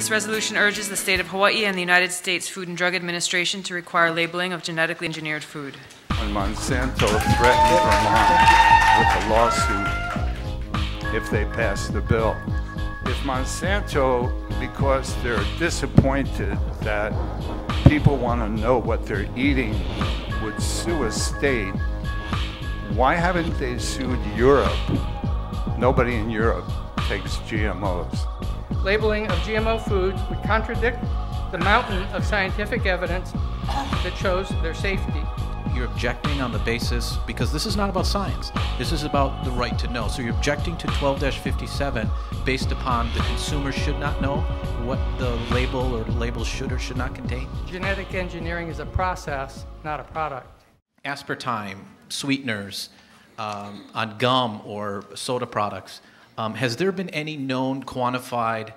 This resolution urges the state of Hawaii and the United States Food and Drug Administration to require labeling of genetically engineered food. When Monsanto threatened Vermont with a lawsuit if they pass the bill. If Monsanto, because they're disappointed that people want to know what they're eating, would sue a state, why haven't they sued Europe? Nobody in Europe takes GMOs. Labeling of GMO foods would contradict the mountain of scientific evidence that shows their safety. You're objecting on the basis, because this is not about science, this is about the right to know. So you're objecting to 12-57 based upon the consumer should not know what the label or the label should or should not contain? Genetic engineering is a process, not a product. Aspartame, sweeteners, on gum or soda products, has there been any known quantified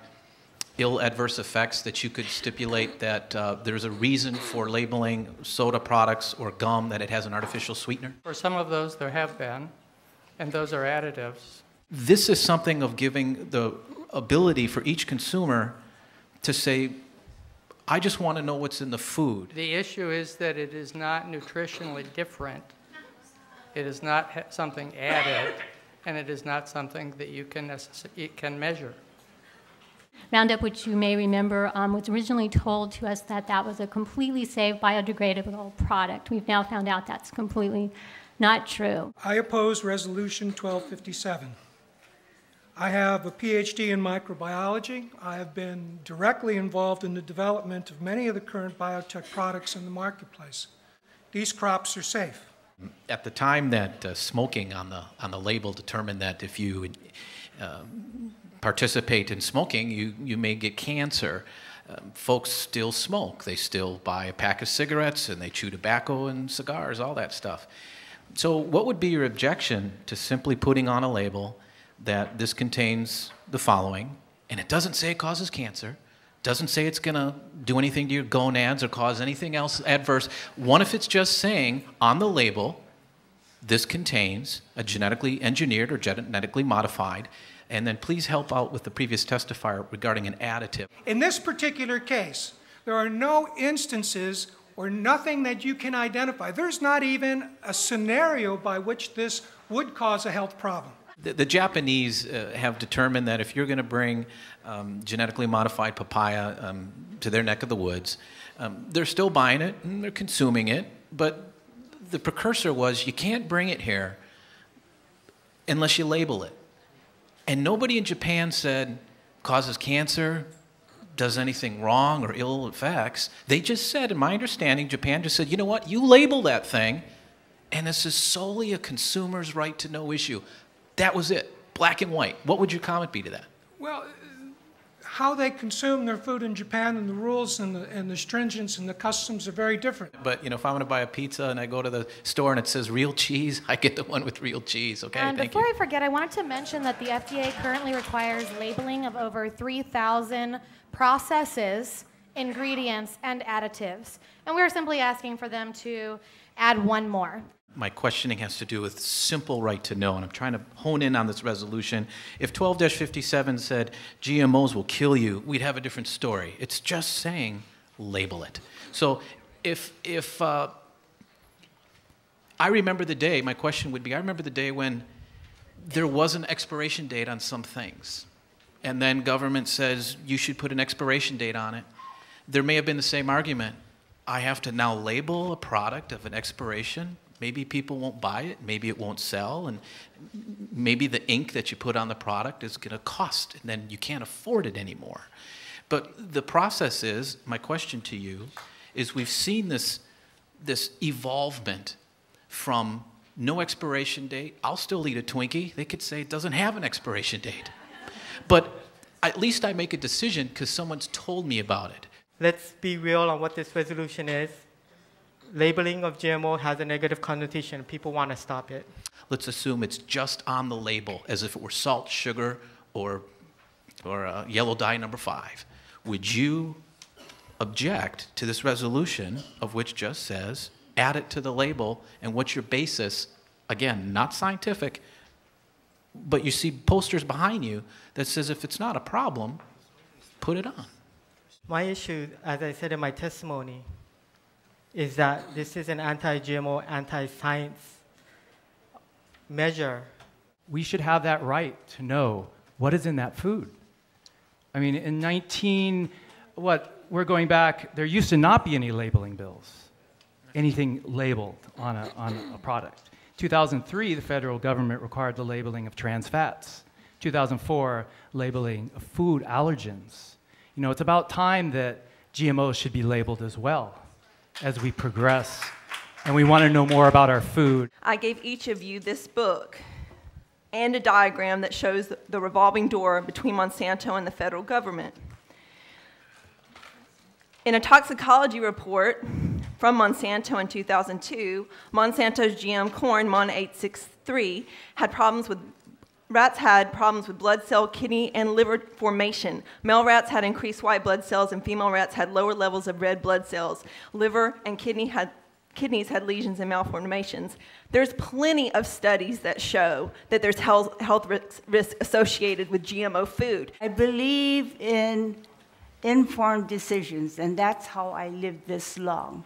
ill adverse effects that you could stipulate that there's a reason for labeling soda products or gum that it has an artificial sweetener? For some of those there have been, and those are additives. This is something of giving the ability for each consumer to say, I just want to know what's in the food. The issue is that it is not nutritionally different. It is not something added, and it is not something that you can measure. Roundup, which you may remember, was originally told to us that that was a completely safe, biodegradable product. We've now found out that's completely not true. I oppose Resolution 1257. I have a PhD in microbiology. I have been directly involved in the development of many of the current biotech products in the marketplace. These crops are safe. At the time that smoking on the label determined that if you participate in smoking, you may get cancer. Folks still smoke. They still buy a pack of cigarettes and they chew tobacco and cigars, all that stuff. So what would be your objection to simply putting on a label that this contains the following, and it doesn't say it causes cancer, doesn't say it's going to do anything to your gonads or cause anything else adverse. What if it's just saying on the label, this contains a genetically engineered or genetically modified, and then please help out with the previous testifier regarding an additive. In this particular case, there are no instances or nothing that you can identify. There's not even a scenario by which this would cause a health problem. The Japanese have determined that if you're going to bring genetically modified papaya to their neck of the woods, they're still buying it and they're consuming it, but the precursor was you can't bring it here unless you label it. And nobody in Japan said causes cancer, does anything wrong or ill effects. They just said, in my understanding, Japan just said, you know what, you label that thing, and this is solely a consumer's right to know issue. That was it, black and white. What would your comment be to that? Well, how they consume their food in Japan and the rules and the stringence and the customs are very different. But you know, if I'm going to buy a pizza and I go to the store and it says real cheese, I get the one with real cheese. Okay, thank you. Before I forget, I wanted to mention that the FDA currently requires labeling of over 3,000 processes, ingredients, and additives. And we're simply asking for them to add one more. My questioning has to do with simple right to know, and I'm trying to hone in on this resolution. If 12-57 said GMOs will kill you, we'd have a different story. It's just saying label it. So if I remember the day, my question would be, I remember the day when there was an expiration date on some things, and then government says you should put an expiration date on it. There may have been the same argument. I have to now label a product of an expiration. Maybe people won't buy it, maybe it won't sell, and maybe the ink that you put on the product is going to cost, and then you can't afford it anymore. But the process is, my question to you, is we've seen this evolvement from no expiration date. I'll still eat a Twinkie. They could say it doesn't have an expiration date. But at least I make a decision because someone's told me about it. Let's be real on what this resolution is. Labeling of GMO has a negative connotation. People want to stop it. Let's assume it's just on the label, as if it were salt, sugar, or yellow dye number 5. Would you object to this resolution, of which just says, add it to the label, and what's your basis? Again, not scientific, but you see posters behind you that says if it's not a problem, put it on. My issue, as I said in my testimony, is that this is an anti-GMO, anti-science measure. We should have that right to know what is in that food. I mean, in we're going back, there used to not be any labeling bills, anything labeled on a product. 2003, the federal government required the labeling of trans fats. 2004, labeling of food allergens. You know, it's about time that GMOs should be labeled as well as we progress, and we want to know more about our food. I gave each of you this book and a diagram that shows the revolving door between Monsanto and the federal government. In a toxicology report from Monsanto in 2002, Monsanto's GM corn, MON 863, rats had problems with blood cell, kidney, and liver formation. Male rats had increased white blood cells, and female rats had lower levels of red blood cells. Liver and kidneys had lesions and malformations. There's plenty of studies that show that there's health risk associated with GMO food. I believe in informed decisions, and that's how I lived this long.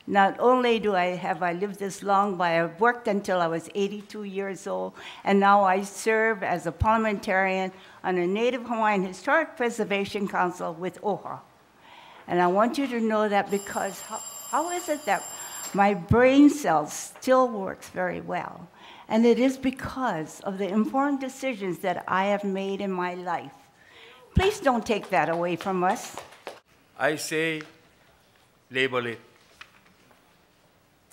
Not only have I lived this long, but I've worked until I was 82 years old, and now I serve as a parliamentarian on the Native Hawaiian Historic Preservation Council with OHA. And I want you to know that because how is it that my brain cells still works very well? And it is because of the informed decisions that I have made in my life. Please don't take that away from us. I say, label it.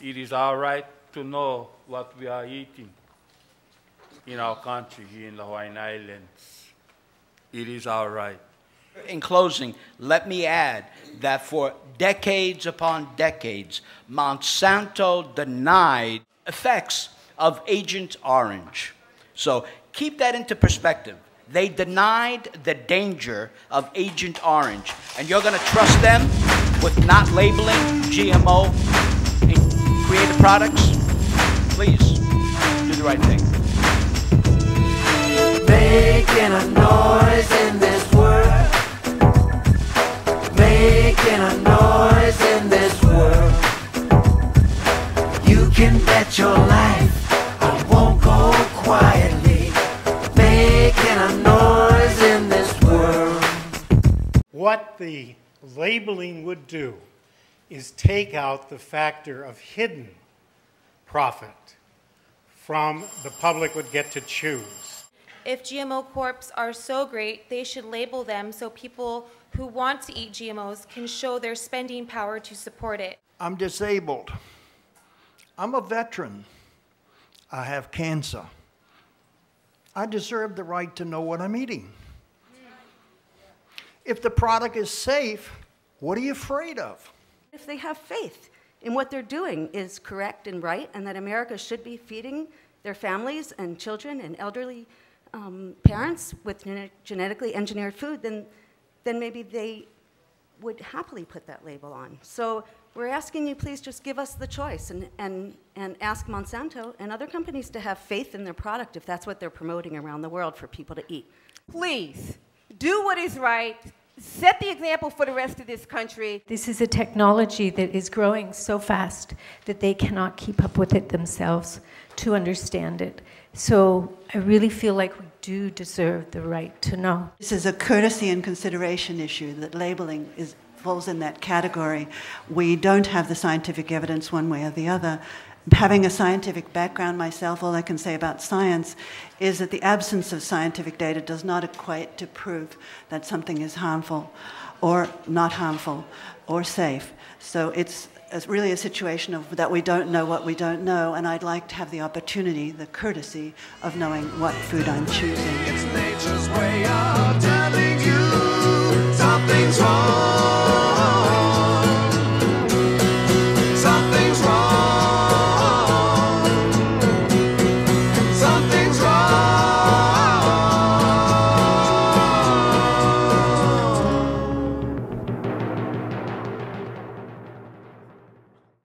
It is our right to know what we are eating in our country, here in the Hawaiian Islands. It is our right. In closing, let me add that for decades upon decades, Monsanto denied effects of Agent Orange. So keep that into perspective. They denied the danger of Agent Orange. And you're going to trust them with not labeling GMO in creative products? Please, do the right thing. Making a noise in this world. Making a noise in this world. You can bet your life I won't go quietly. Making a noise in this world. What the labeling would do is take out the factor of hidden profit from the public would get to choose. If GMO crops are so great, they should label them so people who want to eat GMOs can show their spending power to support it. I'm disabled. I'm a veteran. I have cancer. I deserve the right to know what I'm eating. If the product is safe, what are you afraid of? If they have faith in what they're doing is correct and right, and that America should be feeding their families and children and elderly parents with genetically engineered food, then maybe they would happily put that label on. So we're asking you, please just give us the choice and ask Monsanto and other companies to have faith in their product if that's what they're promoting around the world for people to eat. Please, do what is right. Set the example for the rest of this country. This is a technology that is growing so fast that they cannot keep up with it themselves to understand it. So I really feel like we do deserve the right to know. This is a courtesy and consideration issue, that labeling falls in that category. We don't have the scientific evidence one way or the other. Having a scientific background myself, all I can say about science is that the absence of scientific data does not equate to proof that something is harmful or not harmful or safe. So it's really a situation of that we don't know what we don't know, and I'd like to have the opportunity, the courtesy of knowing what food I'm choosing. It's nature's way of telling you something's wrong.